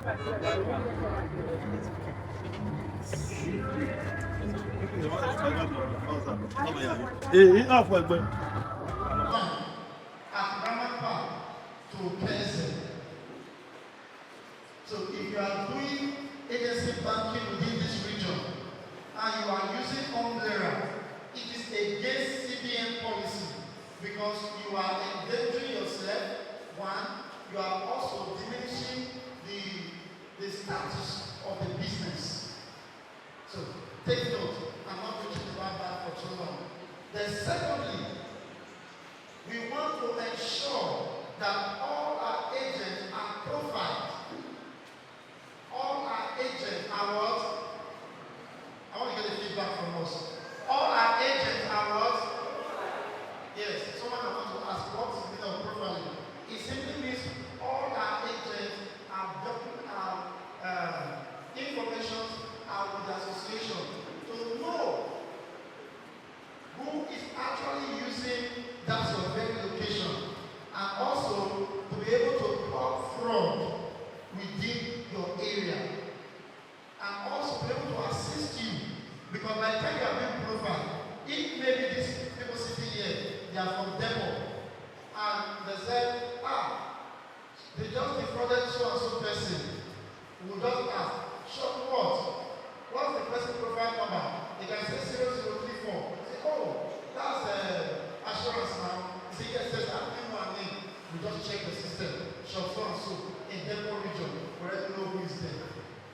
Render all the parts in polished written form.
To person. So if you are doing agency banking within this region and you are using umbrella, it is against CBN policy because you are endangering yourself. One, you are also diminishing the status of the business. So take note. I'm not preaching about that for too long. Then secondly, we want to ensure that all our agents are profiled. All our agents are what? I want to get a feedback from us. All our agents are what? Yes. Someone I want to ask, what is the meaning of profiling? It simply means all our agents are documenting our information with the association to know who is actually using that your very location, and also to be able to plug fraud within your area, and also be able to assist you, because by the time you are being profiled, if maybe these people sitting here, they are from demo, and they said, they just defrauded so and so person, we will just ask, sure, what? What's the person profile number? They can say 0034. Say, oh, that's assurance now. See, yes, says that name and name. We just check the system. Shop so and so in Depot region, wherever know who is there.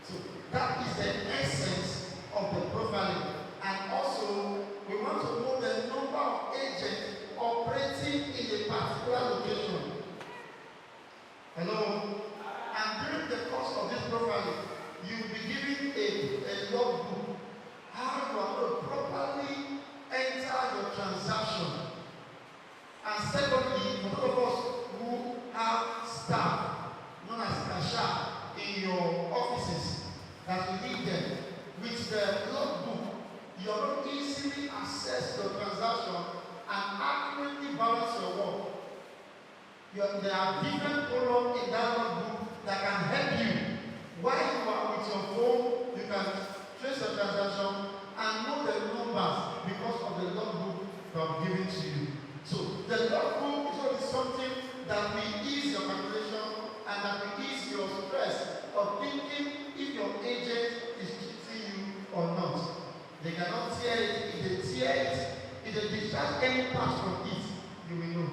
So that is the essence of the profiling. And also, we want to know the number of agents operating in a particular location. Hello? And during the course of this profiling, you will be given a logbook, how you are going to properly enter your transaction. And secondly, for those of us who have staff, known as cashier, in your offices, that you need them, with the logbook, you are going to easily access your transaction and accurately balance your work. There are different columns in that logbook that can help you. While you are with your phone, you can trace your transaction and know the numbers because of the logbook that I'm giving to you. So the logbook is always something that will ease your calculation and that will ease your stress of thinking if your agent is cheating you or not. They cannot tear it. If they tear it, if they discharge any part from it, you will know.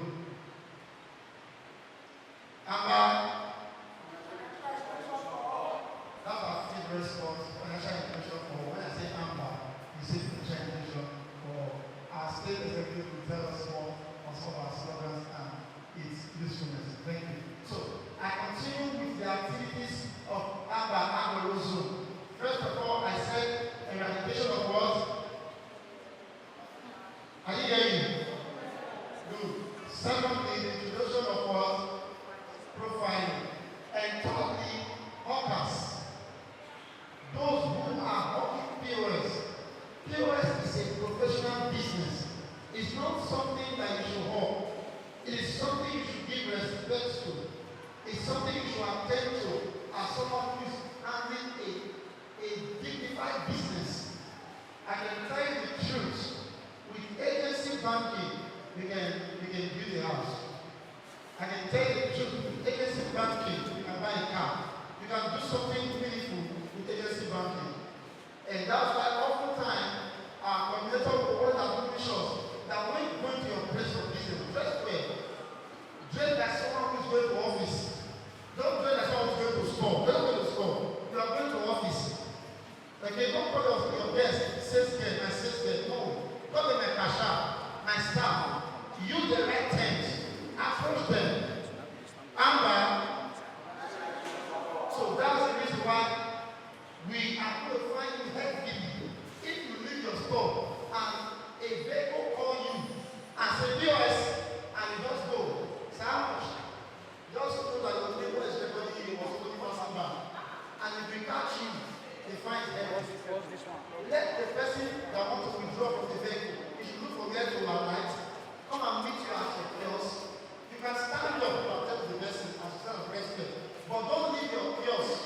That's our field response, financial inclusion for, when I say AMMBAN, you say financial inclusion for our state executive to tell us more on some of our slogans and its usefulness. Thank you. So, I continue with the activities of AMMBAN Agro-Zone. First of all, I said eradication of what? Are you hearing me? Good. Secondly, the introduction of what? Profiling. And thirdly, hawkers. Those who are hawking POS. POS is a professional business. It's not something that you should hawk. It is something you should give respect to. It's something you should attend to as someone who is handling a dignified business. I can tell you the truth. With agency banking, we can build a house. I can tell you the truth. With agency banking, you can buy a car. You can do something meaningful with agency banking. And that's why oftentimes our coordinator will always admonish us that when you go into your place of business, dress well. Dress like someone who is going to office. Don't dress like someone who is going to school. Don't go to school. You are going to office. Okay, don't put your best, sales girl, my sales girl. No. Don't be my cashier, my staff. Use the right terms. Approach them. So that's the reason why we are going to find you heavily. If you leave your store and a vehicle call you and say POS and you just go, say how much? Just know that your neighbor is recording you or somebody wants somebody. And if we catch you, they find heavy. Let the person that wants to withdraw from the vehicle, if you look for where to alight, come and meet you at your kiosk. You can stand up and tell the person and stand up respect. But don't leave your kiosk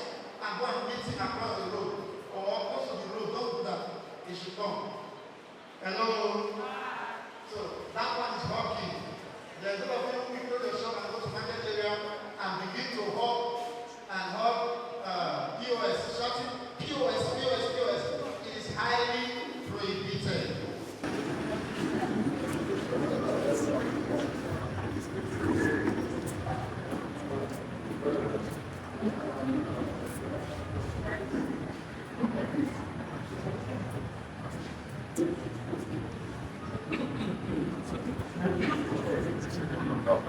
Policies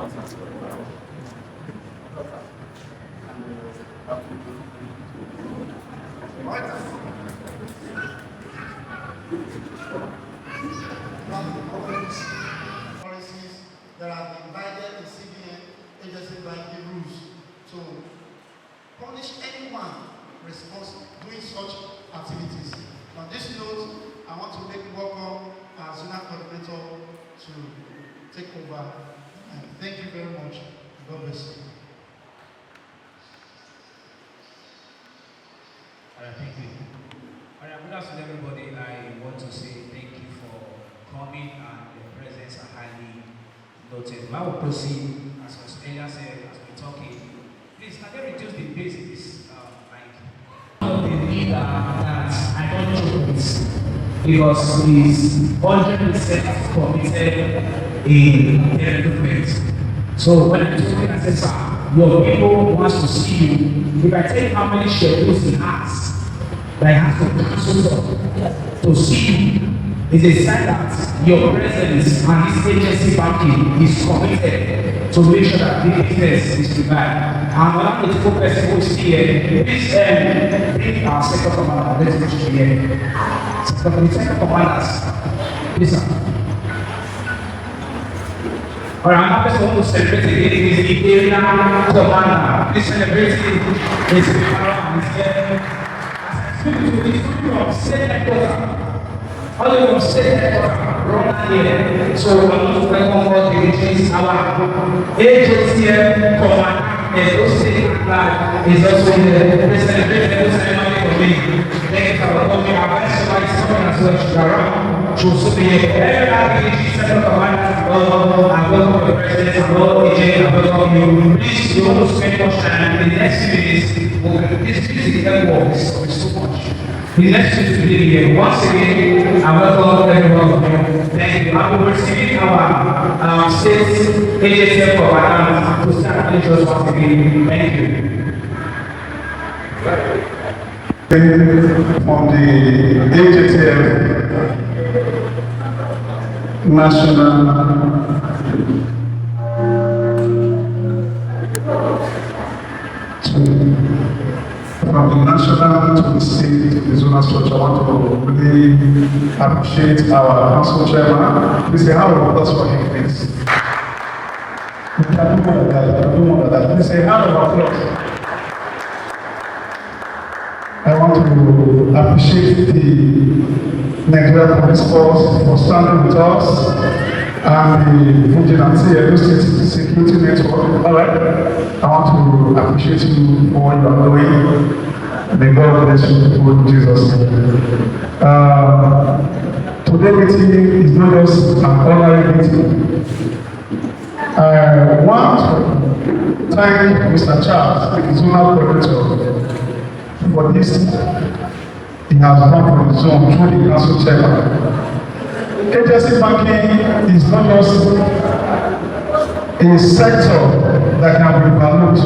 that have been guided in CBN agency banking rules to punish anyone responsible doing such activities. On this note, I want to welcome our zonal coordinator to take over. And thank you very much. God bless you. All right, thank you. All right, good afternoon, everybody. I want to say thank you for coming, and your presence are highly noted. I will proceed, as was earlier said, as we're talking. Please, can they reduce the pace in this mic? The leader that I don't joke with, because he's 100% committed in their movement. So when I'm talking, I say, sir, your people wants to see you. If I tell you how many schedules he has, that he has to cancel to see you, is a sign that your presence and this agency backing is committed to make sure that the business is revived. And when I'm going to focus on who's here, please bring our second commander. Let's go to here. Second commanders. Listen. Alright, I'm not just going to celebrate again. It is the area commander. Please celebrate it. It's the power and it's here. As I speak to you, it's coming from state headquarters. All the way from state headquarters, right here. So I want to welcome all the agents. Our AJTF commander and those state flag is also here. Please celebrate the ceremony for me. Thank you for coming. Our best somebody is coming as well. She's around. She will also be here. Every AJT second commander, I welcome your presence. I welcome AJ. I welcome you. Please, you want to spend much time. In the next few minutes, this is the work. This is so much. The next is to be here. Once again, I welcome everyone. Thank you. I will receive our state AJTF commanders to start lectures once again. Thank you. From the AJTF National from the national to the state to the zonal structure, I want to really appreciate our council chairman. Please say how of applause for him, please. We can do more than that. Please say how of applause. I want to appreciate the Nigerian Police Force for standing with us and the vigilante Edo State Security Network. All right. I want to appreciate you for what you are doing. May God bless you in Jesus' name. Today's meeting is not just an ordinary meeting. I want to thank Mr. Charles, the zonal coordinator, for this he has done for the zone through the council chairman. Agency banking is not just a sector that can be valued.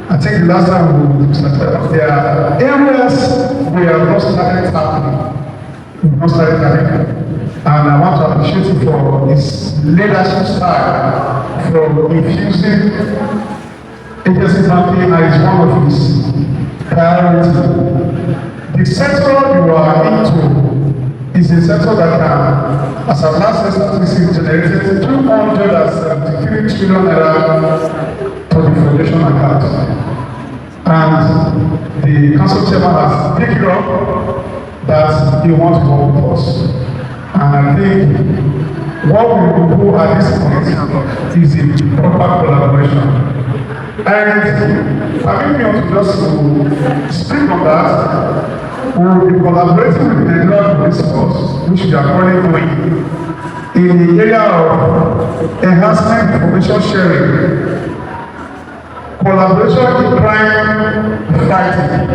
I think the last time we started, there are areas we have not started happening. And I want to appreciate him for his leadership style, for infusing agency banking as one of his priority. The sector you are into is a sector that can, as a last statistic, generated 273 trillion naira to the foundation account. And the council chairman has picked up that he wants to work with us. And I think what we will do at this point is a proper collaboration. And permit me to just speak on that. We will be collaborating with the Nigerian Police Force, which we are currently doing, in the area of enhancement information sharing, collaboration in crime fighting,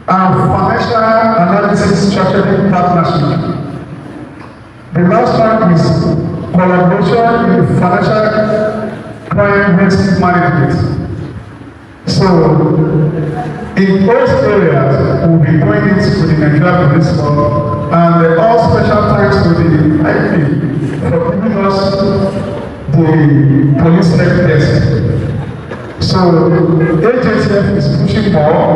and financial analysis strategic partnership. The last one is collaboration in financial crime risk management. So, in those areas, we'll be going into the Nigerian Police Force, and all special thanks to the IP for giving us the police help desk. So AJTF is pushing more.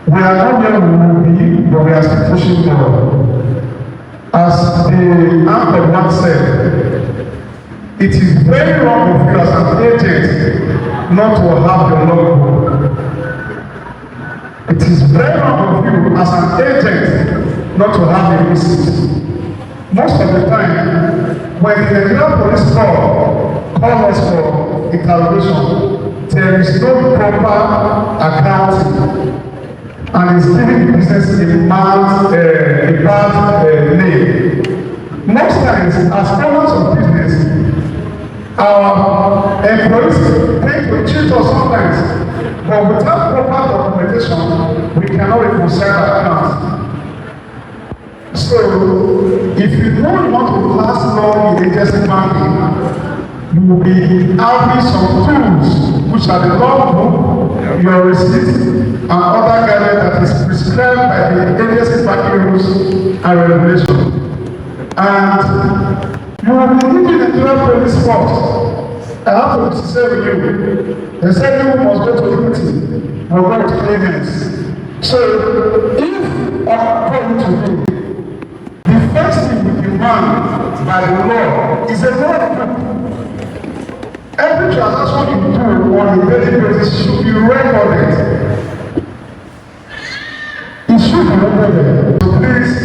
We are not where we will be, but we are still pushing more. As the AMMBAN said, it is very wrong of you as an agent not to have your logbook. It is very wrong of you as an agent not to have a receipt. Most of the time, when the Nigerian police call us for interrogation, there is no proper accounting, and it's giving the business a bad name. Most times, as owners of business, our employees tend to cheat us sometimes, but without proper documentation, we cannot reconcile our accounts. So, if you don't want to pass law in agency banking, you will be having some tools, which are the logbook, your receipts, and other guidelines that is prescribed by the agency banking rules and regulations. And you will be needing the Nigerian police force. I have to be sincere with you. They said you must go to duty, or go to payments. So, if according to me, the first thing we demand by the law is a logbook. Every transaction you do on a daily basis should be recorded. It should be recorded. So please,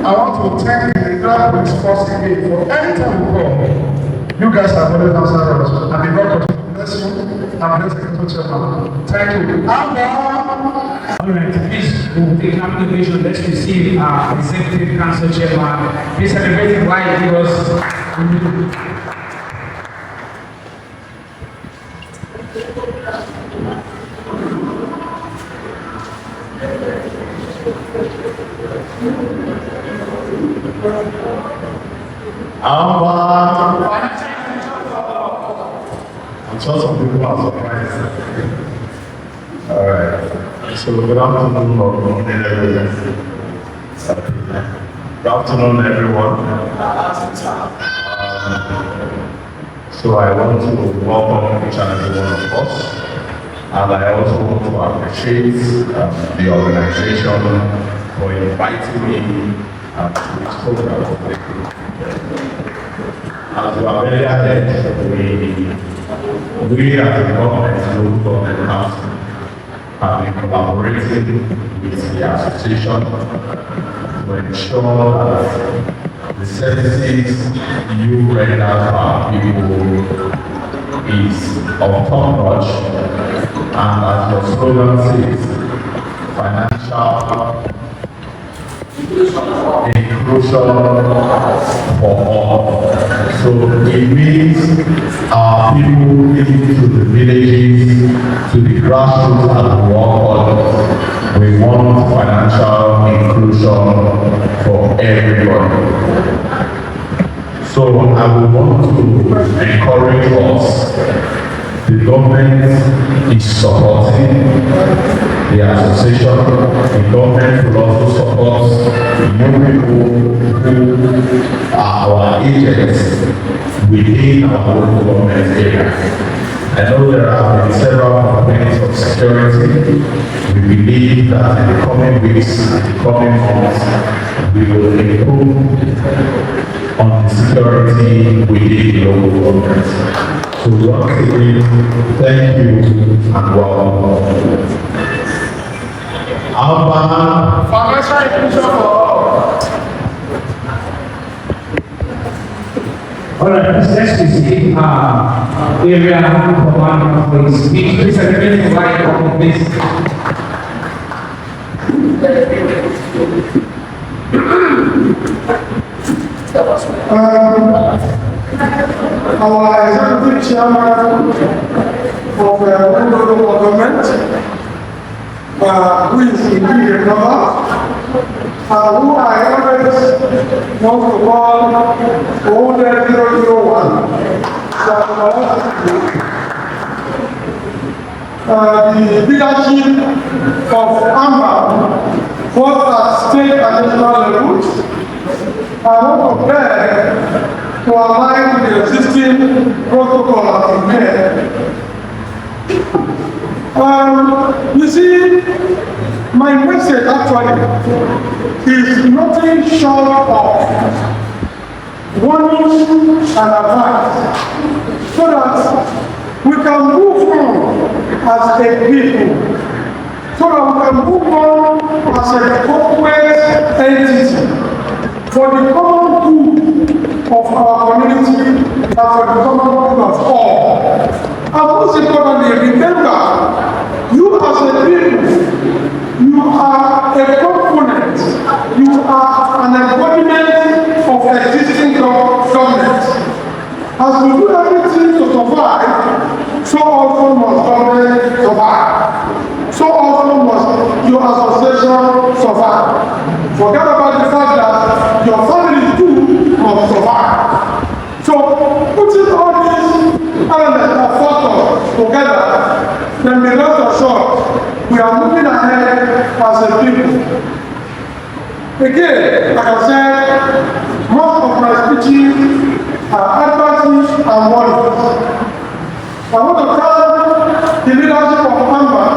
I want to thank the Nigerian police force again for any time you call. You guys have always answered us, and the God continue to bless you and bless the chairman. Thank you. All right, please, we'll take an application. Let's receive our Executive Council Chairman. Please celebrate him while he was. I'm sure some people are surprised. All right. So good afternoon, or good morning, everyone. Good afternoon, everyone. So I want to welcome each and every one of us, and I also want to appreciate the organization for inviting me to this program today. As you are very ahead, we as a government, local government council, have been collaborating with the association to ensure that the services you render to our people is of top notch, and as your slogan says, financial inclusion for all. So it means our people into the villages, to the grassroots and the work. We want financial inclusion for everybody. So I would want to encourage us. The government is supporting the association. The government will also support new people who are our agents within our local government area. I know there have been several complaints of security. We believe that in the coming weeks and the coming months, we will improve on the security within the local government. So once again, thank you and welcome. AMMBAN. Financial inclusion for all. All right, let's receive area commander for his speech. Please celebrate the right of this. Our executive chairman of local government, who is indeed a member, who I always want to call Uhunwonde 001. The leadership of AMMBAN, both at state and national levels, I want to beg to align with the existing protocol has been there. You see, my message actually is nothing short of warning and advice so that we can move on as a people, so that we can move on as a corporate entity for the common good of our community and for the common good of all. And most importantly, remember, you as a people, you are a component, you are an embodiment of existing government. As we do everything to survive, so also must government survive. So also must your association survive. Forget about the fact that your family too must survive. So putting all these elements of factors together, then be rest assured we are moving ahead as a people. Again, like I said, most of my speeches are advocacy and warnings. I want to thank the leadership of AMMBAN,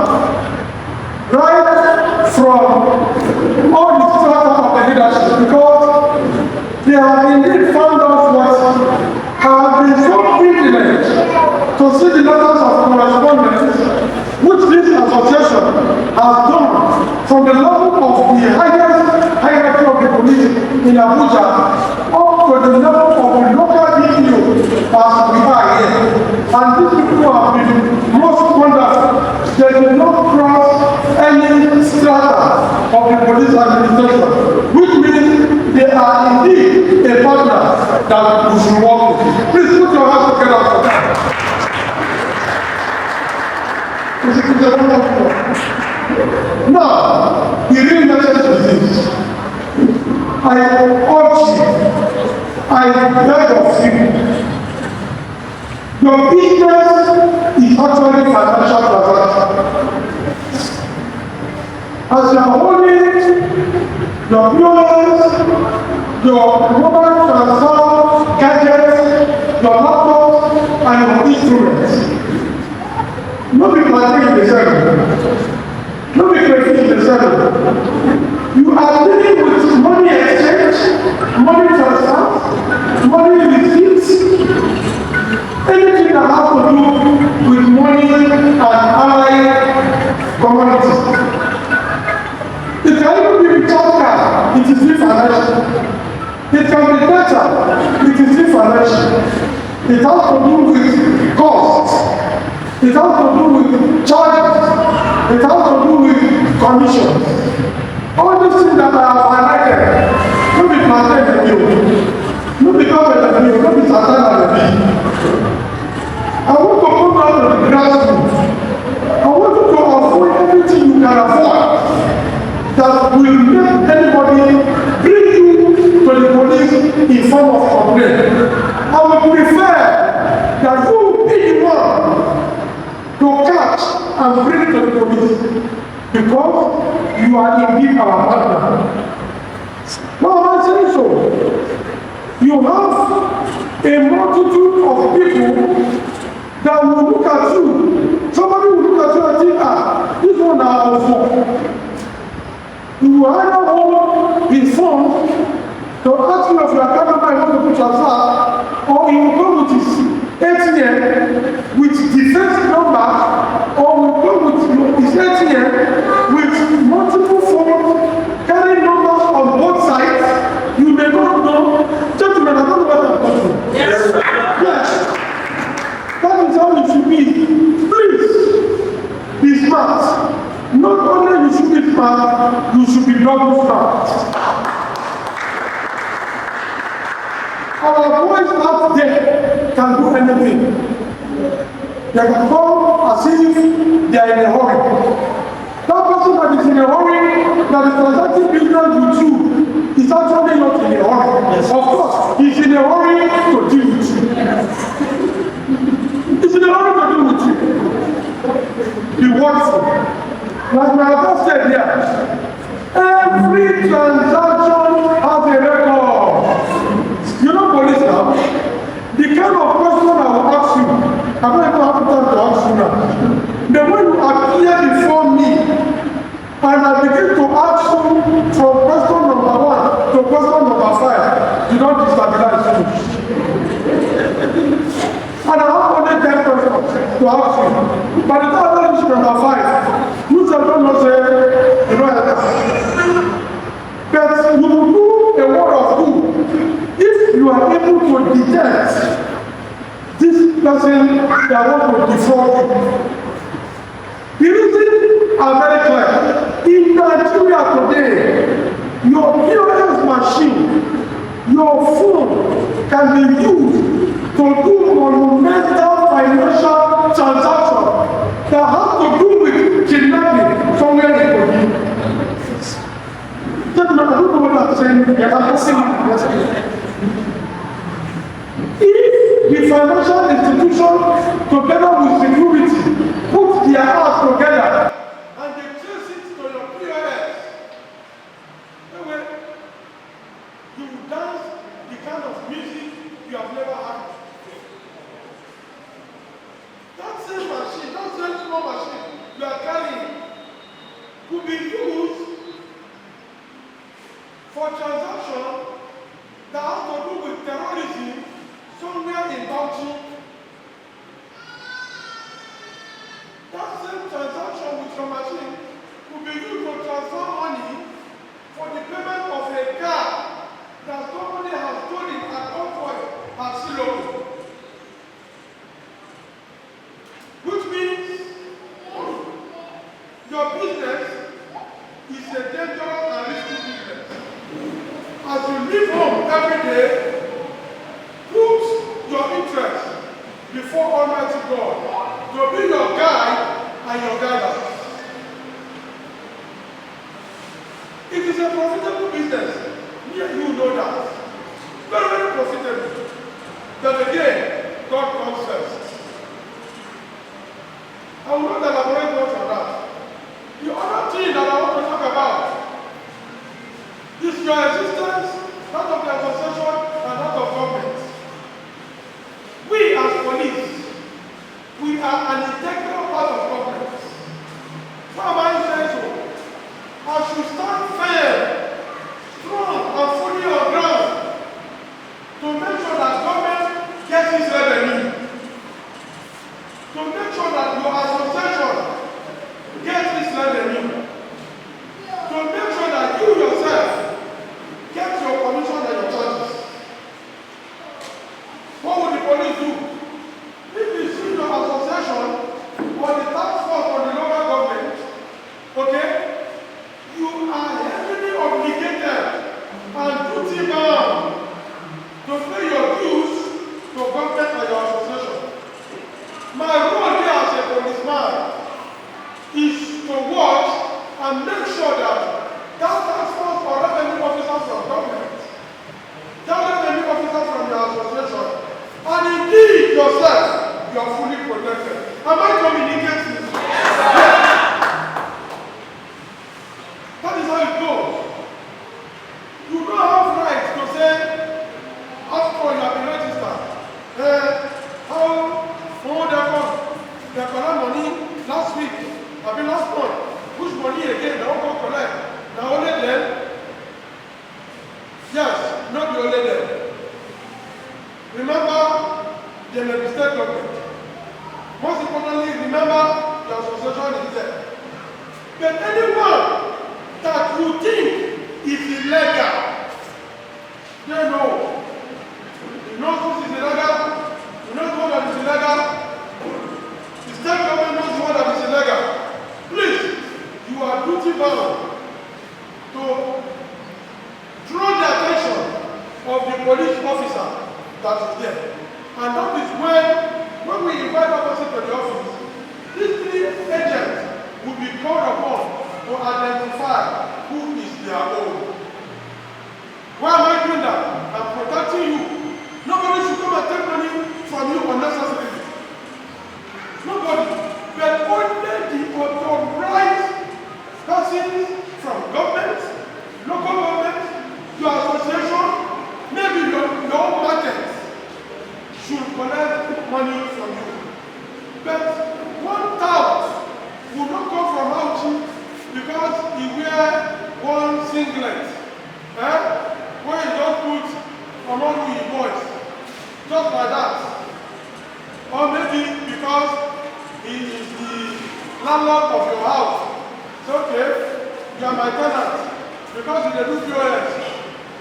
right from all the strata of the leadership, because they have indeed found out what have been so privileged to see the letters of correspondence which this association has done from the level of the highest hierarchy of the police in Abuja up to the level of the local DPO as we are here. And these people have been most wonderful. They did not cross any strata of the police administration, which means they are indeed a partner that we should work with. Please put your hands together for that. Now, the real message is this. I urge you, I beg of you, your business is actually financial transaction. As you are holding your POS, your mobile transfer gadgets, your laptops, and your instruments, no be planting in the circle. No be creating in the circle. You are dealing with money exchange, money transfer, money receipts, anything that has to do with money and allied commodities. It can even be recharge card, it is still financial. It can be data, it is still financial. It has to do with costs. It has to do with charges. It has to do with commissions. All these things that I have highlighted, no be planted in you, no be covered in you, no be satana in you. I want to come down to the grassroots. I want you to avoid everything you can avoid that will make anybody bring you to the police in form of complaint. I would prefer that you be the one to catch and bring to the police, because you are indeed our partner. Now I'm saying so. You have a multitude of people that will look at you. Somebody will look at you and think, this one now also. You will either hold his phone to ask you if your account number you want to transfer, or he will go with his ATM with defense number, or will go with his ATM with multiple phones carrying numbers on both sides. You may not know. Gentlemen, I don't know what I'm talking about. Yes. Yes. That is how it should be. Please, be smart. Not only you should be smart, you should be double smart. Our boys out there can do anything. They can come as if they are in a hurry. That person that is in a hurry, that is transacting business with you, is actually not in a hurry. Yes. Of course, he's in a hurry to deal with you. He's in a hurry to deal with you. Be watchful. Like my husband said here, every transaction has a record. You know police now? The kind of question I will ask you don't even have time to ask you now. Then when you appear before me, and I begin to ask you from question number 1 to question number 5, you don't destabilize me. And I have only 10 questions to ask you. By the time I reach number 5, you shall not say, you know, but you will do a word of good if you are able to detect this person that want to defraud you. The reasons are very clear. In Nigeria today, your POS machine, your phone can be used to do monumental financial transactions that have to do with kidnapping somewhere in Kogi. Gentlemen, I don't know what I'm saying. If the financial institution, together with security, put their hands together and they trace it to your POS, anyway, you will dance the kind of music you have never heard. That same machine, that same small machine you are carrying could be used for transaction that has to do with terrorism somewhere in Bauchi. That same transaction with your machine could be used to transfer money for the payment of a car that somebody has stolen at gunpoint at Silo. Which means your business is a dangerous and risky business. As you leave home every day, put your interest before Almighty God to be your guide and your guidance. It is a profitable business. Yeah, you know that. Very, very profitable. But again, God comes first. I will not elaborate much on that. The other thing that I want to talk about is your existence, that of the association, and that of government. We as police, we are an integral part of government. Why am I saying so? I should stand firm, strong, and fully on ground to make sure that government gets its revenue. To make sure that your association gets its revenue. To make sure that you yourself get your commission and your charges. What would the police do? If you see your association or the task force for the local government, okay, you are heavily obligated and duty bound to pay your dues to government and your association. My role here as a policeman is to watch and make sure that that task force or revenue officer from government, that revenue officer from your association, and indeed yourself, you are fully protected. Am I communicating? Yes. That is how it goes. You don't have rights to say, after you have been registered, they collect money last week, last month. Which money again? They won't go collect. Now only them. Yes, not the only them. Remember, they may be state government. Most importantly, remember the association is there. But anyone that you think is illegal, they know. You know who is illegal? You know who that is illegal? State government knows what that is illegal. Please, you are duty bound to draw the attention of the police officer that is there. And that is when we invite a person to the office, these 3 agents will be called upon to identify who is their own. Why am I doing that? I'm protecting you. Nobody should come and take money from you unnecessarily. Nobody, but only the authorized persons from government, local government, your association, maybe your own market should collect money from you. just like that. Or maybe because he is the landlord of your house. It's okay, you are my tenant. Because in the do POS,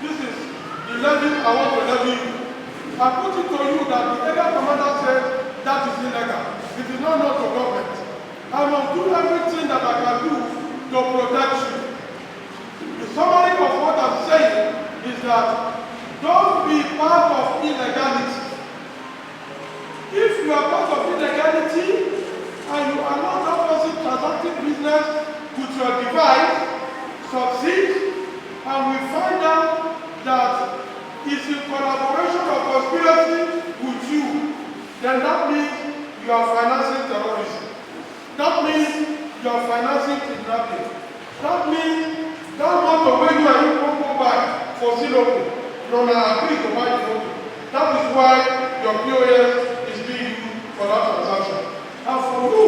this is the levy I want to levy you. I put it to you that the area commander said that is illegal. It is not known to government. I must do everything that I can do to protect you. The summary of what I'm saying is that don't be part of illegality. If you are part of illegality and you allow that person transacting business with your device, succeed, and we find out that it's in collaboration or conspiracy with you, then that means you are financing terrorism. That means you are financing kidnapping. That means that motor when you and you won't go back for Sinopo, you don't agree to buy the motor. That is why your POS is being used for that transaction. And for you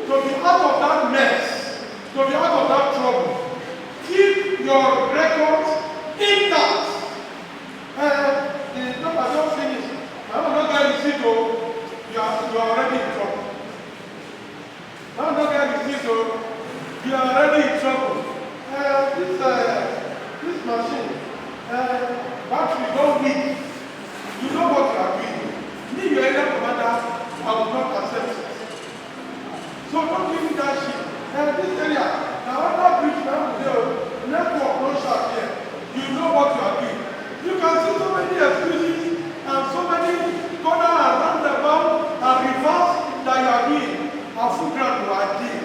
to be out of that mess, to be out of that trouble, keep your records intact. The number don't finish. I will not get receipt, you are already in trouble. I will not get receipt, you are already in trouble. This machine, battery don't weak. You know what you are doing. Me, your area commander, I will not accept it. So don't give me that shit. This area, now under bridge now there, network no sharp here. You know what you are doing. You can see so many excuses and so many corner and roundabout and reverse that you are doing. And full ground you are doing.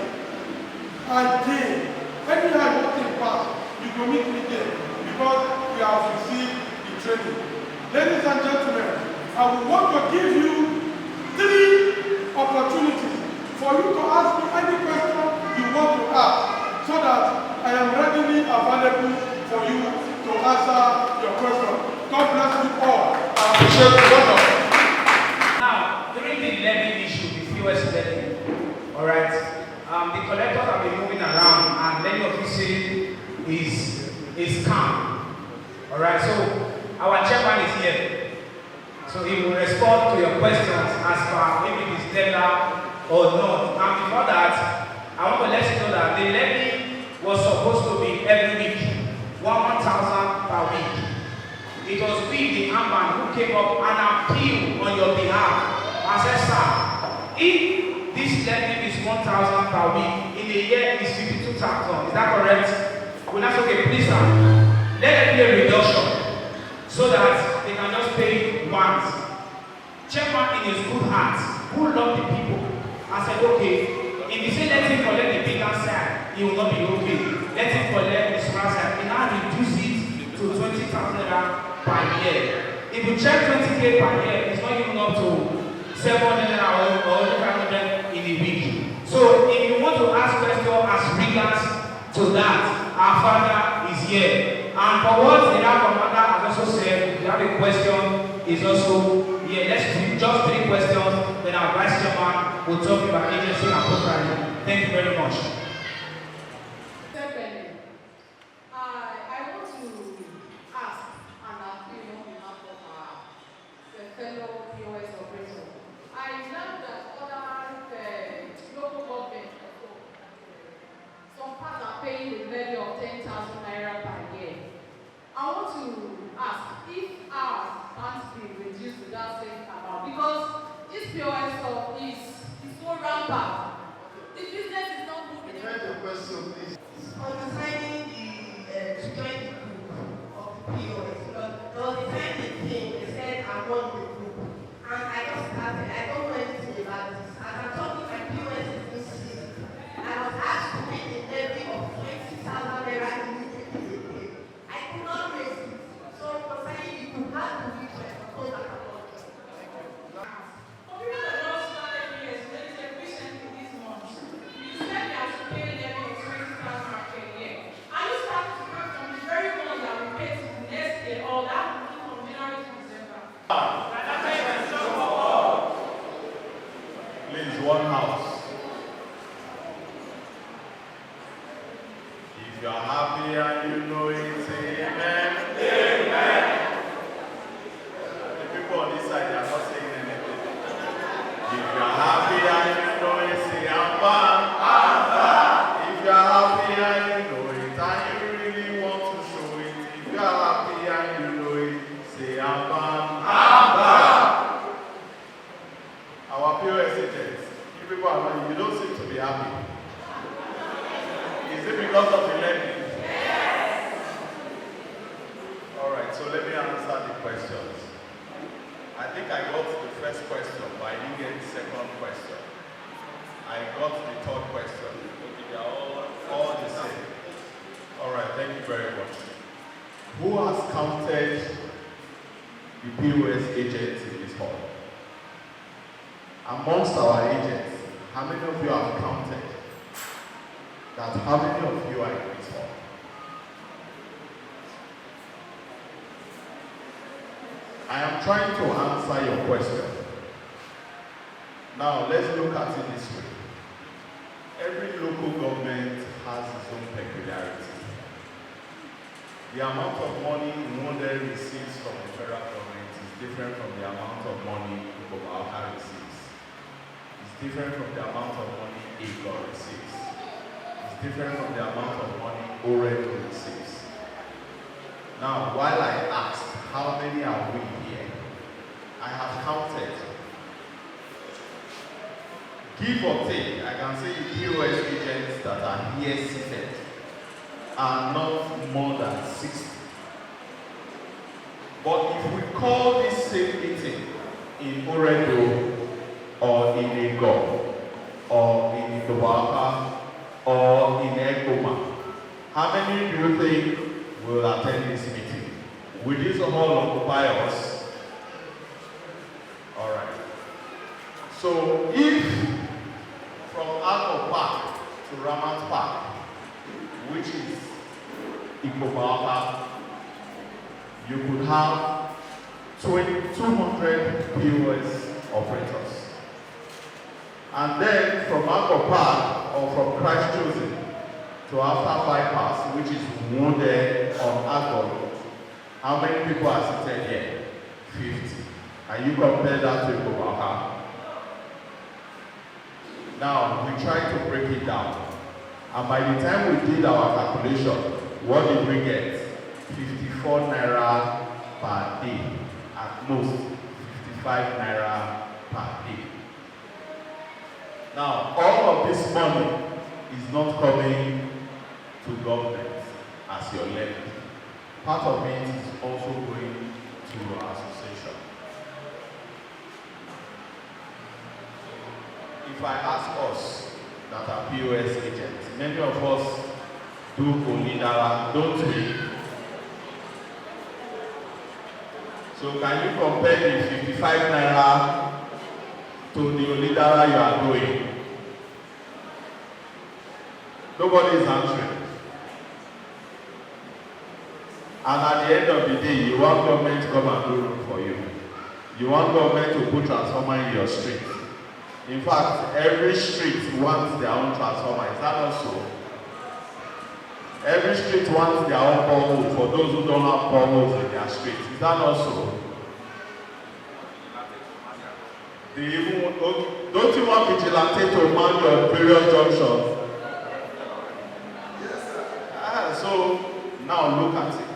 Anytime nothing pass, you go meet me there because we have received the training. Ladies and gentlemen, I would want to give you 3 opportunities for you to ask me any question you want to ask so that I am readily available for you to answer your question. God bless you all. I appreciate the honor. Now, during the levy issue, the POS levy, all right, the collectors have been moving around, and many of you say is calm. All right, so our chairman is here, so he will respond to your questions as per maybe it is legal or not. And before that, I want to let you know that the levy was supposed to be every week, 1,000 per week. It was we, the AMMBAN, who came up and appealed on your behalf and said, sir, if this levy is 1,000 per week, in a year is 52,000. Is that correct? We're not okay, please, sir. Let there be a reduction so that they can just pay it once. Chairman in his good heart, who loved the people, and said, okay, if you say let him collect the bigger side, he will not be okay. Let him collect the small side. We now reduce it to 20,000 per year. If you check 20K per year, it's not even up to 700 or 500 in a week. So if you want to ask questions as regards to that, our father is here. And for what the commander has also said, if you have a question, is also here. Let's do just 3 questions, then our vice chairman will talk about agency and program. Thank you very much. Secondly, I want to ask and appeal on behalf of the fellow POS operator. I learned that other local government, some parts are paying the levy of 10,000 naira per year. I want to ask if ours can't be reduced to that same amount, because this POS stuff is so rampant. The business is not moving. Repeat your question, please. Concerning the security group of the POS, they were defining the thing, they said I want the group. And I just started, I don't know anything about this. As I'm talking, my POS is being seized. I was asked to pay a levy of 20,000 naira immediately. I could not raise it. So concerning the group, how do we propose that about it? I think I got the first question, but I didn't get the second question. I got the third question. Okay, they are all the same. All right, thank you very much. Who has counted the POS agents in this hall? Amongst our agents, how many of you have counted that? How many of you are in this hall? I am trying to answer your question. Now, let's look at it this way. Every local government has its own peculiarity. The amount of money Uhunwonde receives from the federal government is different from the amount of money Uhunwonde receives. It's different from the amount of money AJTF receives. It's different from the amount of money Uhunwonde receives. Now, while I asked, how many are we here? I have counted. Give or take, I can say the POS agents that are here seated are not more than 60. But if we call this same meeting in Oredo or in Ego or in Idowaka or in Egoma, how many do you think will attend this meeting? Will this all occupy us? All right. So if from Agbo Park to Ramat Park, which is Ikobawaka, you could have 200 POS operators. And then from Agbo Park or from Christ Chosen to After Bypass, which is Uhunwonde on Agbo Road, how many people are seated here? 50. And you compare that to Ikobawaka. Now, we try to break it down. And by the time we did our calculation, what did we get? 54 naira per day. At most, 55 naira per day. Now, all of this money is not coming to government as your levy. Part of it is also going to your association. If I ask us that are POS agents, many of us do Olidara, don't we? So can you compare the 55 naira to the Olidara you are doing? Nobody is answering. And at the end of the day, you want government to come and do room for you. You want government to put transformer in your street. In fact, every street wants their own transformer. Is that not so? Every street wants their own borehole for those who don't have boreholes in their street. Is that not so? Don't you want vigilante to man your various junctions? So now look at it.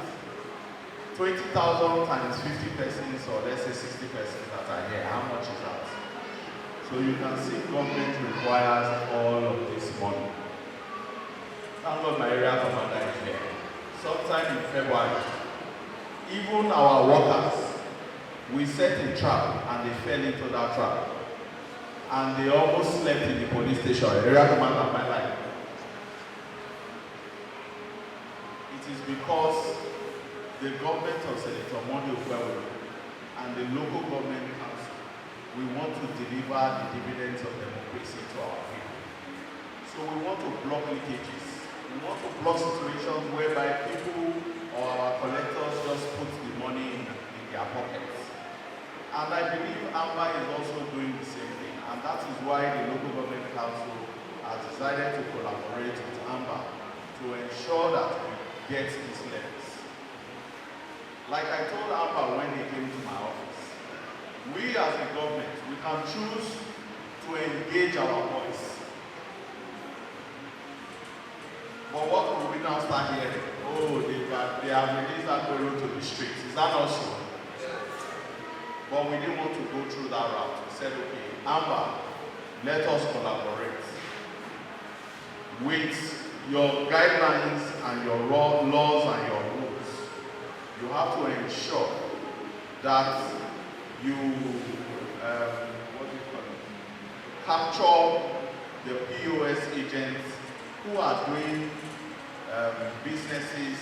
20,000 times 50 persons, or let's say 60 persons that are here. How much is that? So you can see government requires all of this money. Thank God my area commander is here. Sometime in February, even our workers, we set a trap and they fell into that trap. And they almost slept in the police station. Area commander, my life. It is because the government of Senator Uhunwonde and the local government council, we want to deliver the dividends of democracy to our people. So we want to block leakages. We want to block situations whereby people or our collectors just put the money in their pockets. And I believe AMMBAN is also doing the same thing. And that is why the local government council has decided to collaborate with AMMBAN to ensure that we get these levies. Like I told AMMBAN when they came to my office, we as a government, we can choose to engage our voice. But what will we now start hearing? Oh, they have released that going to the streets. Is that not so? But we didn't want to go through that route. We said, okay, AMMBAN, let us collaborate with your guidelines and your laws and your rules. You have to ensure that you what do you call it? Capture the POS agents who are doing businesses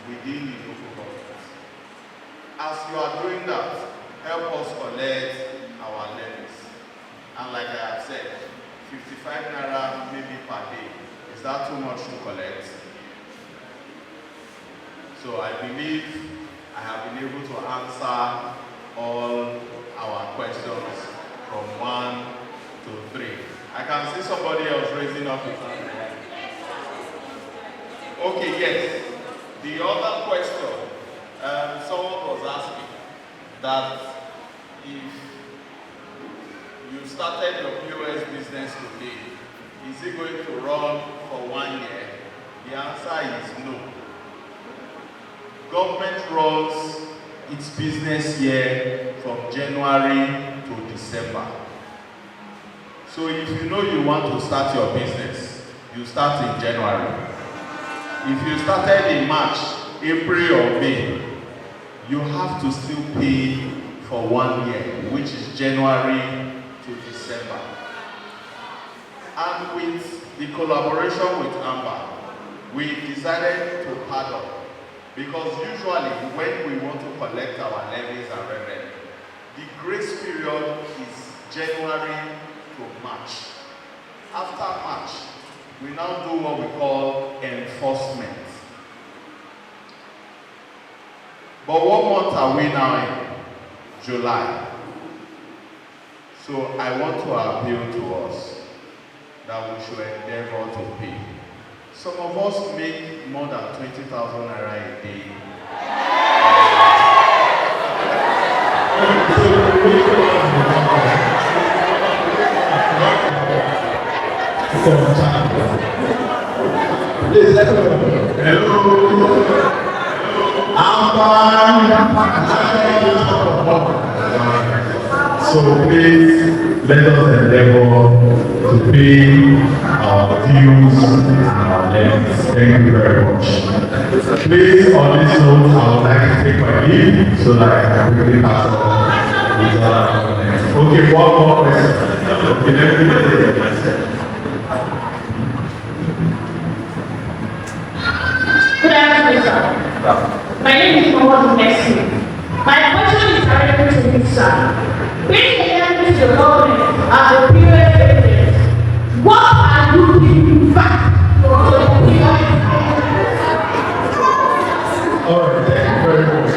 within the local government. As you are doing that, help us collect our levies. And like I have said, 55 naira maybe per day. Is that too much to collect? So I believe I have been able to answer all our questions from 1 to 3. I can see somebody else raising up his hand. Okay, yes. The other question, someone was asking that if you started your POS business today, is it going to run for 1 year? The answer is no. Government runs its business year from January to December. So if you know you want to start your business, you start in January. If you started in March, April or May, you have to still pay for 1 year, which is January to December. And with the collaboration with AMMBAN, we decided to pardon. Because usually when we want to collect our levies and revenue, the grace period is January to March. After March, we now do what we call enforcement. But what month are we now in? July. So I want to appeal to us that we should endeavor to pay. Some of us make more than 20,000 naira a day. Please, let me know. Hello. So please let us endeavor to pay our dues and our levies. Thank you very much. Please, on this note, I would like to take my leave so that I can quickly pass on these other comments. Okay, one more question. Okay, let me take the question. Good afternoon, sir. My name is Uhunwonde. My question is directed to you, sir. Being elected to the government as a POS agent, what are you giving back to the POS? All right, thank you very much.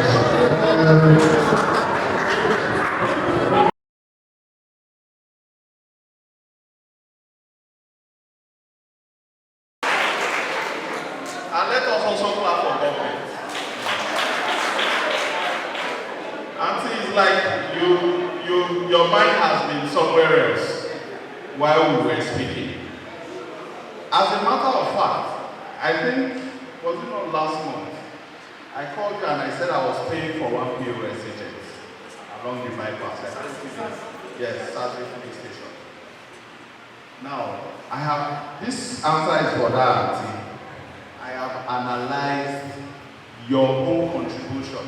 And let us also clap for government. Auntie, it's like your mind has been somewhere else while we were speaking. As a matter of fact, I think, was it not last month, I called you and I said I was paying for one POS agent along the bypass. Yes, Saturday police station. Now, I have, this answer is for that, auntie. I have analyzed your own contribution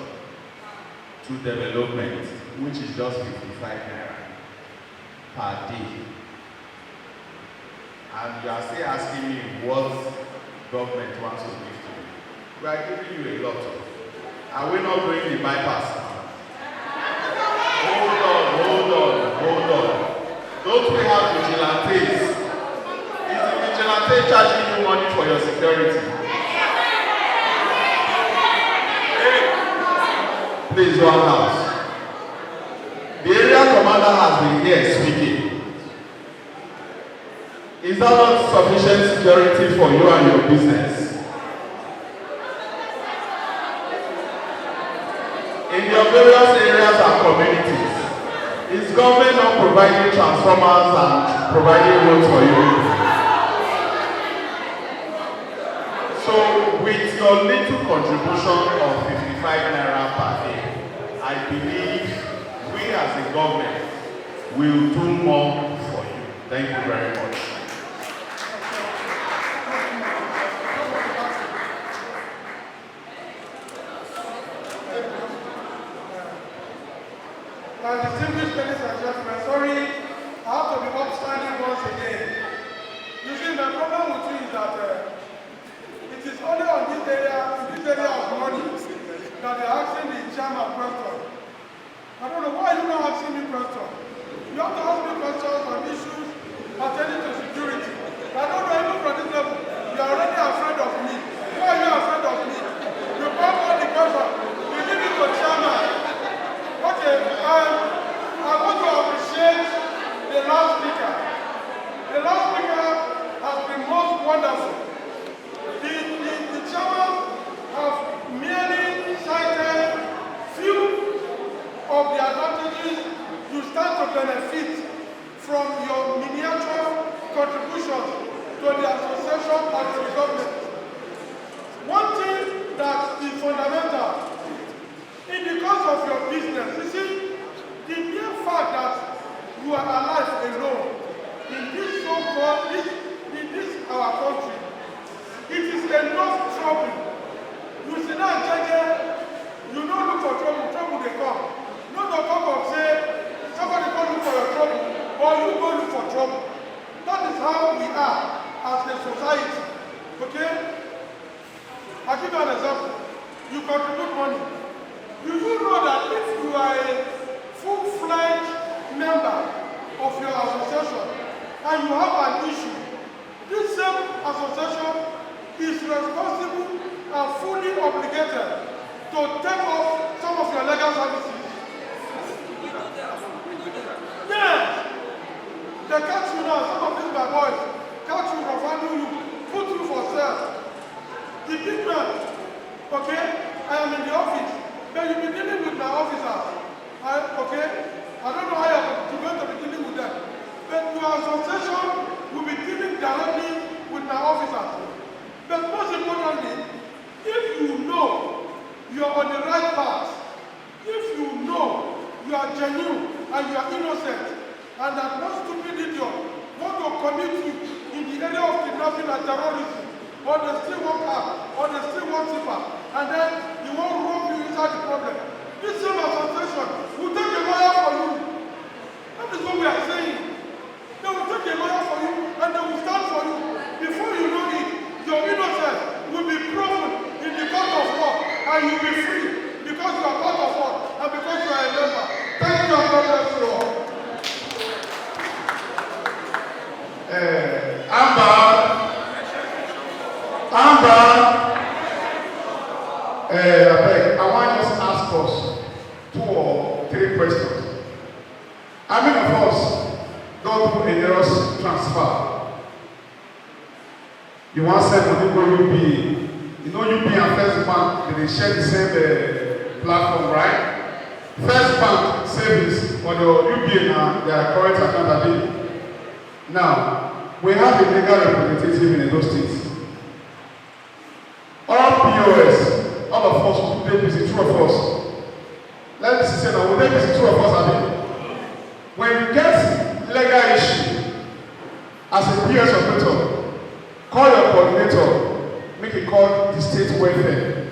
to development, which is just 55 naira per day. And you are still asking me what government wants to give to me. We are giving you a lot. Are we not doing the bypass? Hold on. Don't we have vigilantes? Is the vigilante charging you money for your security? Please, one house. The area commander has been here speaking. Is that not sufficient security for you and your business? In your various areas and communities, is government not providing transformers and providing roads for you? So, with your little contribution of 55 naira per day, I believe we as a government will do more for you. Thank you very much. And the from your miniature contributions to the association and to the government. One thing that is fundamental in the course of your business, you see, the mere fact that you are alive alone in this so-called, in this our country, it is enough trouble. You see now, you don't look for trouble, trouble they come. No talk of say, somebody go look for your trouble, or you go look for trouble. That is how we are as a society. Okay? I'll give you an example. You contribute money. Do you know that if you are a full-fledged member of your association and you have an issue, this same association is responsible and fully obligated to take off some of your legal services? Yes! They catch you now, some of these my boys, catch you, value you, put you for sale. The big man, okay, I am in the office, but you'll be dealing with my officers. Okay, I don't know how you're going to be dealing with them, but your association will be dealing directly with my officers. But most importantly, if you know you are on the right path, if you know you are genuine and you are innocent, and that no stupid idiot want to commit you in the area of kidnapping and terrorism, or they still want car, or they still want zipper, and then you won't rope you inside the problem. This same association will take a lawyer for you. That is what we are saying. They will take a lawyer for you, and they will stand for you. Before you know it, your innocence will be proven in the court of law, and you'll be free because you are part of what, and because you are a member. Thank you, and God bless you all. I want to just ask us 2 or 3 questions. How many of us go through a errors transfer? You want to send money go UB. You know UB and First Bank, they share the same platform, right? First Bank savings for the UB and their current account. Now, we have a legal representative in those states. All POS, all of us will take this, 2 of us. Let me say now, we'll take this, 2 of us, I mean. When you get legal issue as a POS operator, call your coordinator, make a call the state welfare.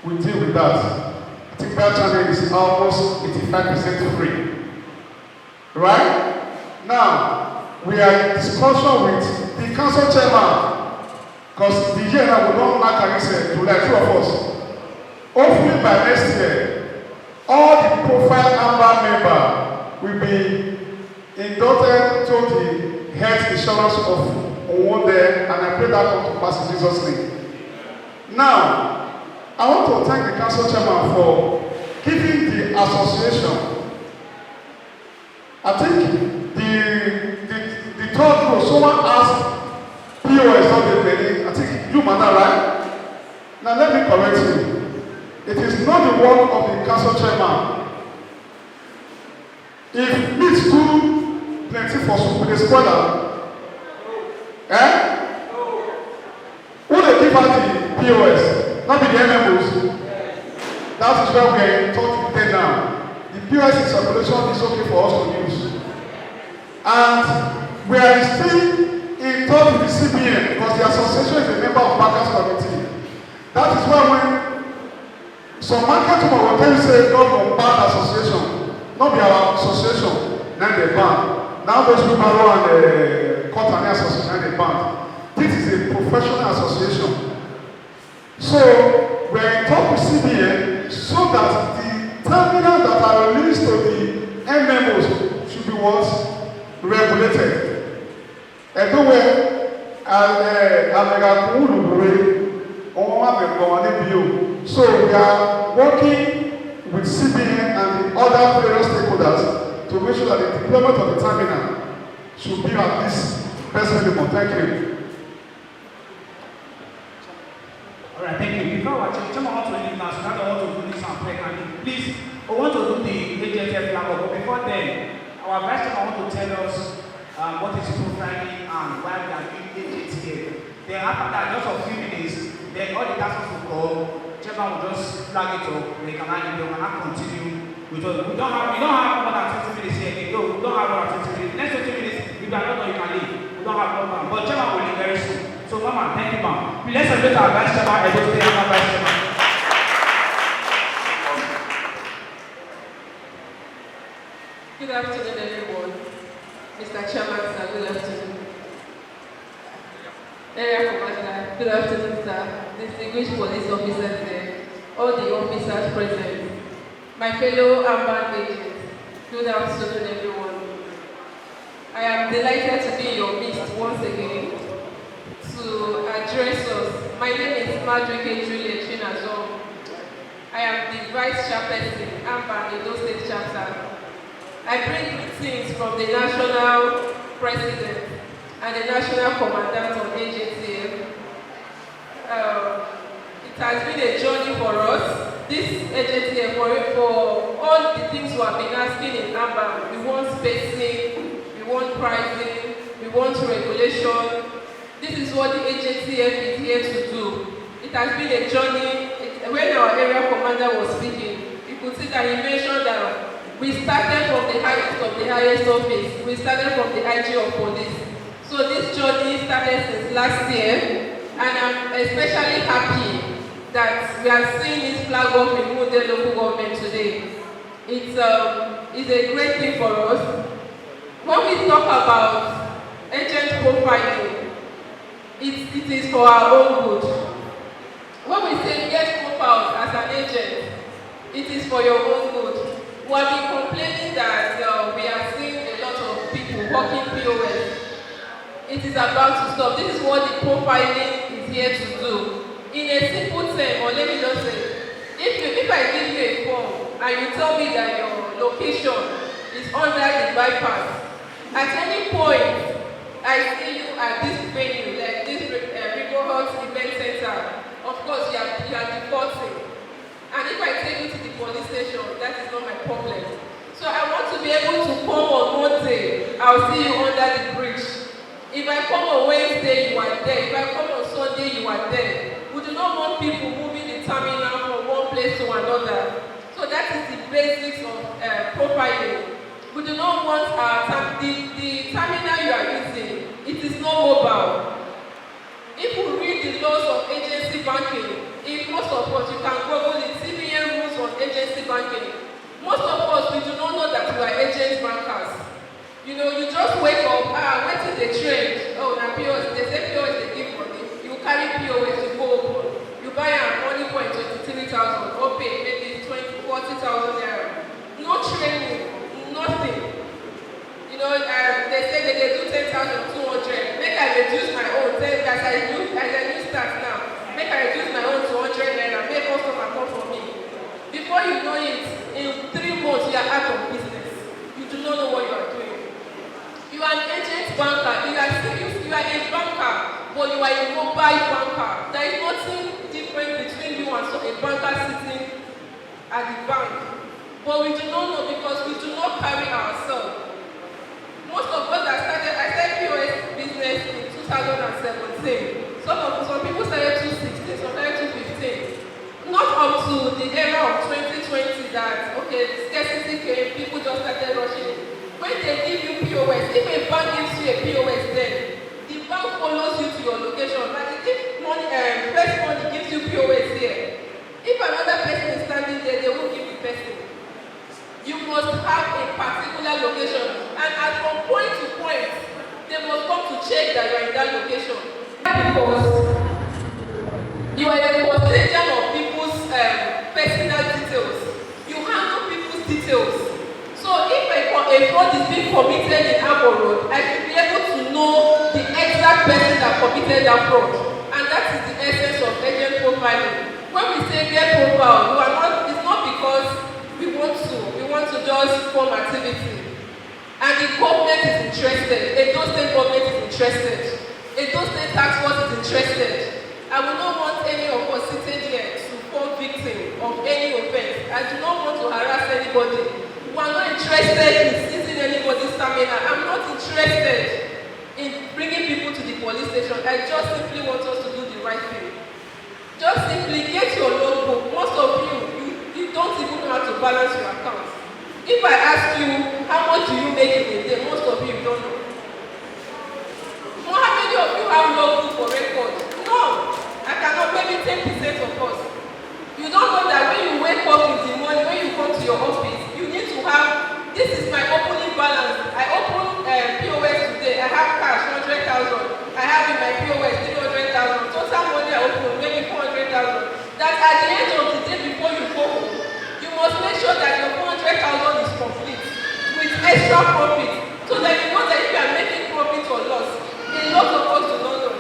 We'll deal with that. I think that channel is almost 85% free. Right? Now, we are in discussion with the council chairman. Because the year now we don't mark and say to like 2 of us. Hopefully by next year, all the profile AMMBAN member will be inducted to the health insurance of Uhunwonde, and I pray that come to pass in Jesus' name. Now, I want to thank the council chairman for giving the association. I think the 3rd row, someone asked POS not the penny. I think you matter, right? Now let me correct you. It is not the work of the council chairman. If meat too plenty for soup, they spoil them. Who they give out the POS? Not be the MMOs. That is where we are talking today now. The POS in circulation is okay for us to use. And we are still in touch with the CBN because the association is a member of backers committee. That is why when some market woman will tell you say God will ban association, not be our association, then they ban. Now those people and the Cotton Association they ban. This is a professional association. So we are in touch with CBN so that the terminals that are released to the MMOs should be what? Regulated. So we are working with CBN and the other various stakeholders to make sure that the deployment of the terminal should be at least best minimum. Thank you. All right, thank you. Before I change, someone want to leave now, so I don't want to do this and play. And please, I want to do the AJTF flag, but before then, I our vice chairman want to tell us what is profiling and why we are doing AJTF. Then after that, just a few minutes, then all the councils will come, chairman will just flag it up, they cannot continue with us. We don't have more than 20 minutes here again. No, we don't have more than 20 minutes. Next 20 minutes, if you are not done, you can leave. We don't have more time. But chairman will leave very soon. So mama, thank you, ma'am. Please let's celebrate our vice chairman and those our vice chairman. Good afternoon, everyone. Mr. Chairman, sir, good afternoon. Area Commander, good afternoon, sir. Distinguished police officers there, all the officers present, my fellow AMMBAN agents, good afternoon, everyone. I am delighted to be in your midst once again to address us. My name is Madrike Juliet Chinazon. I am the Vice Chairperson, AMMBAN Edo State Chapter. I bring greetings from the National President and the National Commandant of AJTF. It has been a journey for us. This AJTF, for all the things we have been asking in AMMBAN, we want spacing, we want pricing, we want regulation. This is what the AJTF is here to do. It has been a journey. When our area commander was speaking, you could see that he mentioned that we started from the highest of the highest office. We started from the IG of police. So this journey started since last year, and I'm especially happy that we are seeing this flag off in Uhunwonde local government today. It's a great thing for us. When we talk about agent profiling, it is for our own good. When we say get profiled as an agent, it is for your own good. We have been complaining that we are seeing a lot of people working POS. It is about to stop. This is what the profiling is here to do. In a simple term, or let me just say, if I give you a form and you tell me that your location is under the bypass, at any point I see you at this venue, like this Riverhouse Event Center, of course you are defaulting. And if I take you to the police station, that is not my problem. So I want to be able to come on Monday, I'll see you under the bridge. If I come on Wednesday, you are there. If I come on Sunday, you are there. We do not want people moving the terminal from one place to another. So that is the basics of profiling. We do not want the terminal you are using, it is not mobile. If we read the laws of agency banking, if most of us, you can Google the CBN rules on agency banking. Most of us, we do not know that we are agent bankers. You know, you just wake up, wait till they trade. Oh, now POS, they say POS, they give money. You carry POS, you go open. You buy a money point 23,000, or pay maybe 40,000 naira. No training, nothing. You know, they say that they do 10,200. Make I reduce my own. As I do start now. Make I reduce my own to 100 naira. Make customer come for me. Before you know it, in 3 months you are out of business. You do not know what you are doing. You are an agent banker. You are serious. You are a banker, but you are a mobile banker. There is nothing different between you and a banker sitting at the bank. But we do not know because we do not carry ourselves. Most of us that started, I started POS business in 2017. Some people started 2016, some started 2015. Not up to the era of 2020 that, okay, scarcity came, people just started rushing. When they give you POS, if a bank gives you a POS then, the bank follows you to your location. Like if money, first money gives you POS here, if another person is standing there, they won't give the person. You must have a particular location, and from point to point, they must come to check that you are in that location. Because you are a custodian of people's personal details. You handle people's details. So if a fraud is being committed in Ambo Road, I should be able to know the exact person that committed that fraud. And that is the essence of agent profiling. When we say get profile, it's not because we want to just form activity. And the government is interested. Edo State government is interested. Edo State tax force is interested. I will not want any of us sitting here to fall victim of any offense. I do not want to harass anybody. We are not interested in seizing anybody's I'm not interested in bringing people to the police station. I just simply want us to do the right thing. Just simply get your logbook. Most of you don't even know how to balance your accounts. If I ask you, how much do you make in a day? Most of you don't know. How many of you have logbook for record? No. I cannot, maybe 10% of us. You don't know that when you wake up in the morning, when you come to your office, you need to have, this is my opening balance. I open POS today. I have cash, 100,000. I have in my POS, 300,000. Total money I open, maybe 400,000. That at the end of the day, before you go home, you must make sure that your 400,000 is complete with extra profit. So that you know that if you are making profit or loss, a lot of us do not know.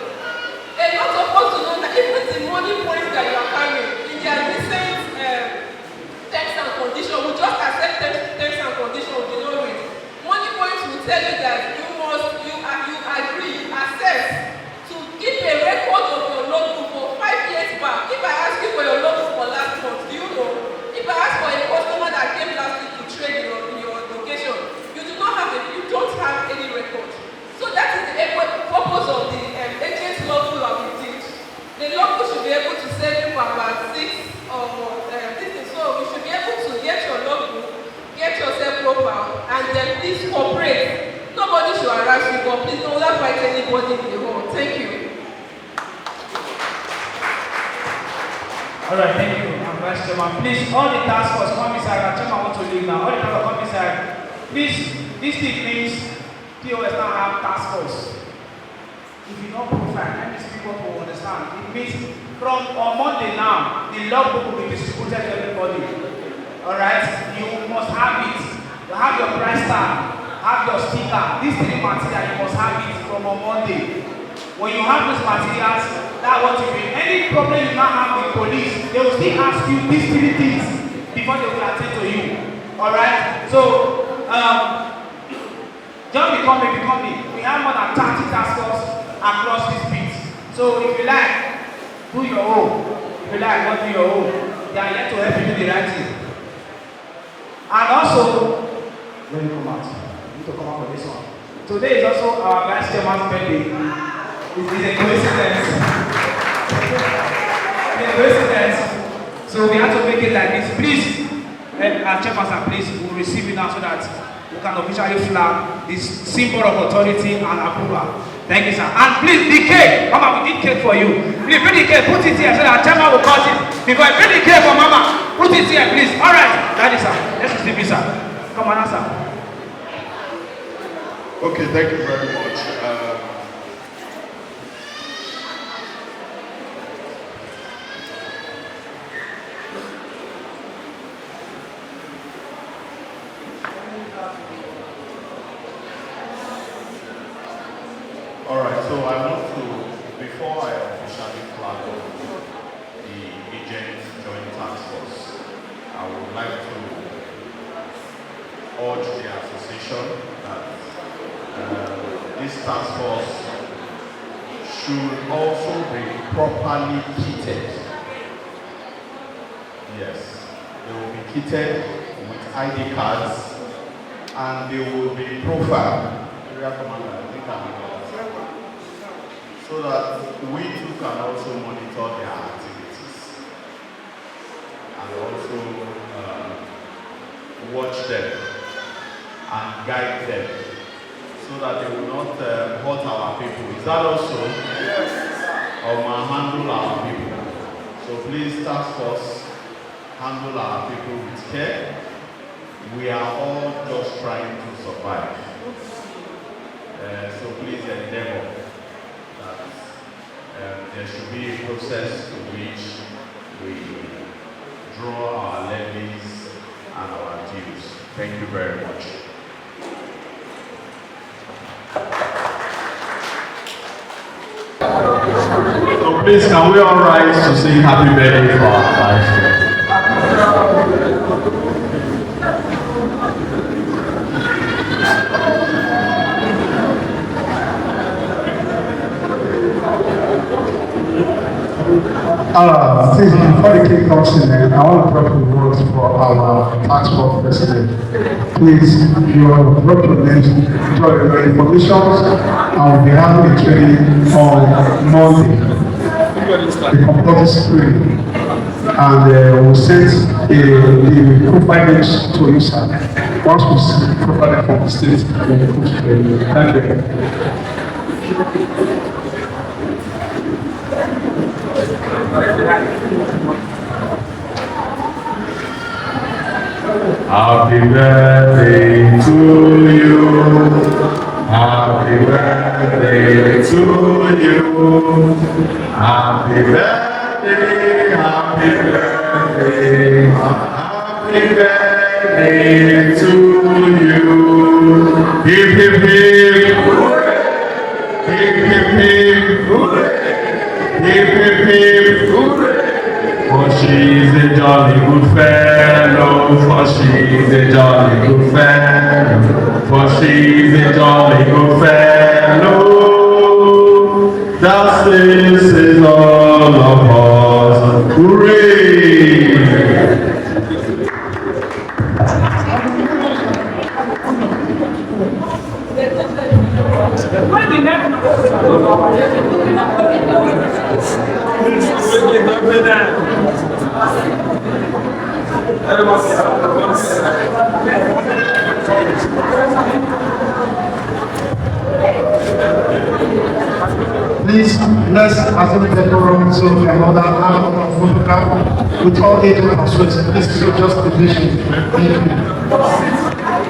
A lot of us do not know that even the money points that you are carrying, their recent terms and conditions, we just accept terms and conditions, we do not read. Money points will tell you that you agree, access to keep a record of your logbook for 5 years back. If I ask you for your logbook for last month, do you know? If I ask for a customer that came last week to trade in your location, you don't have any record. So that is the purpose of the agent's logbook that we teach. The logbook should be able to save you for about 6 or more things. So you should be able to get your logbook, get yourself profile, and then please cooperate. Nobody should harass you, but please don't fight anybody in the hall. Thank you. All right, thank you, Vice Chairman. Please, all the task force, commissary, Chairman want to leave now. All the task force, commissary, please, this thing means POS now have task force. If you don't profile, let me speak what we understand. It means from on Monday now, the logbook will be distributed to everybody. Alright? You must have it. You have your price tag, have your sticker. These 3 materials, you must have it from on Monday. When you have those materials, that's what you mean. Any problem you now have with police, they will still ask you these 3 things before they will attend to you. Alright? So, just become me. We have more than 30 task force across this beat. So if you like, do your own. If you like, not do your own. They are here to help you do the right thing. And also, let me come out. You need to come out for this one. Today is also our Vice Chairman's birthday. It's a coincidence. It's a coincidence. So we have to make it like this. Please, our chairperson, please, we'll receive it now so that we can officially flag this symbol of authority and approval. Thank you, sir. And please, the cake. Mama, we did cake for you. Please, bring the cake, put it here so that chairman will cut it. Because bring the cake for Mama. Put it here, please. All right. That is, sir. Let's receive you, sir. Come on, sir. Okay, thank you very much. Alright, so I want to, before I officially flag off the agent joint task force, I would like to urge the association that this task force should also be properly kitted. Yes, they will be kitted with ID cards and they will be profiled. Area Commander, I think so that we too can also monitor their activities and also watch them and guide them so that they will not hurt our people. Is that also? Yes. Or handle our people. So please, task force, handle our people with care. We are all just trying to survive. So please endeavor that there should be a process to which we draw our levies and our dues. Thank you very much. So please, can we all rise to sing happy birthday for our vice? Before the cake comes in, I want to drop the words for our task force president. Please, you are drop your names, drop your information, and we'll be having a training on Monday, the compulsory training. And we'll send the profile names to you, sir. Once we see the profile from the state, we'll put it there. Thank you. Happy birthday to you. Happy birthday to you. Happy birthday, happy birthday, happy birthday to you. Hip hip hip. Hip hip hip. Hip hip hip. For she's a jolly good fellow, for she's a jolly good fellow, for she's a jolly good fellow. That this is all of us. Hooray! Please, let's assume the forum so another hour of photograph with all agents and suits. Please, so just be patient. Thank you.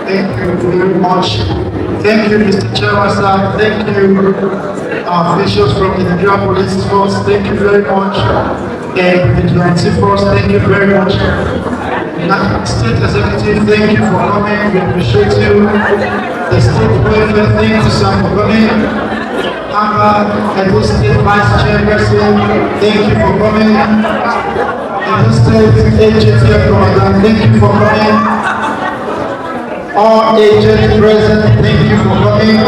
Thank you very much. Thank you, Mr. Chairman, sir. Thank you, officials from the Nigeria Police Force. Thank you very much. And the Vigilante Force, thank you very much. State Executive, thank you for coming. We appreciate you. The State Welfare, thank you, sir, for coming. AMMBAN, Edo State Vice Chairperson, thank you for coming. Edo State AJTF Commander, thank you for coming. All agents present, thank you for coming.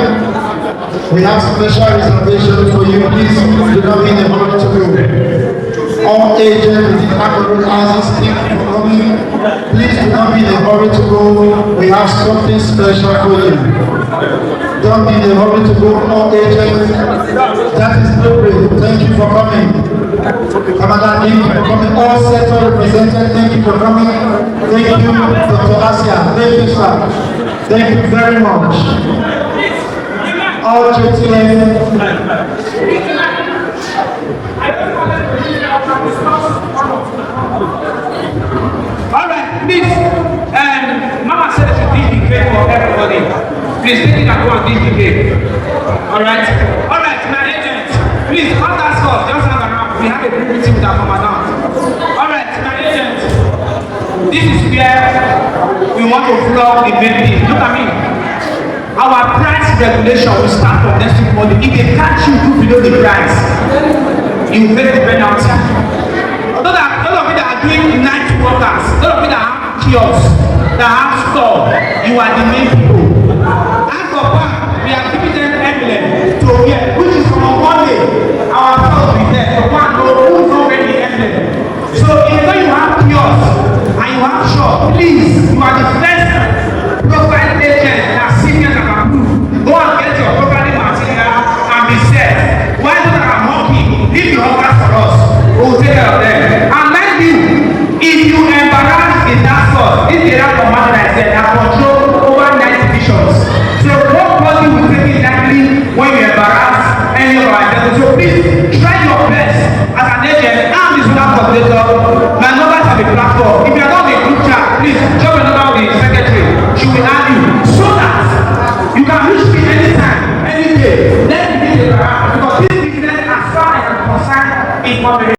We have special reservation for you. Please do not be in a hurry to go. All agents within Akron houses, thank you for coming. Please do not be in a hurry to go. We have something special for you. Don't be in a hurry to go. All agents, that is no way. Thank you for coming. Commander, thank you for coming. All sector represented, thank you for coming. Thank you, Dr. Asia. Thank you, sir. Thank you very much. All AJTF. please, Mama said she did the gate for everybody. Please take it and go and did the gate. Alright, my agent, please come that spot, just hang around. We have a big meeting with our commandant. Alright, my agent, this is where we want to vlog the main thing. Look at me. Our price regulation will start from next week Monday. If they catch you below the price, you will pay the penalty. Those of you that are doing night workers, those of you that have kiosks, that have store, you are the main people. And for back, we are giving them emblem to wear, which is from Monday. Our store will be there. So one know who is already emblem. So if you have kiosks and you have shop, please, you are the first profile agent that seniors have approved. Go and get your property material and be set. Why those that are hawking, leave the hawkers for us. We will take care of them. And mind you, if you embarrass the task force, this is the commander that I said, that control over 9 divisions. So nobody will take it lightly when you embarrass any of our agents. So please try your best as an agent and this other coordinator. My numbers have a platform. If you are not in a group chat, please drop a number with the secretary. She will add you so that you can reach me anytime, any day. Let me be around because this business, as far as I'm concerned, is not very.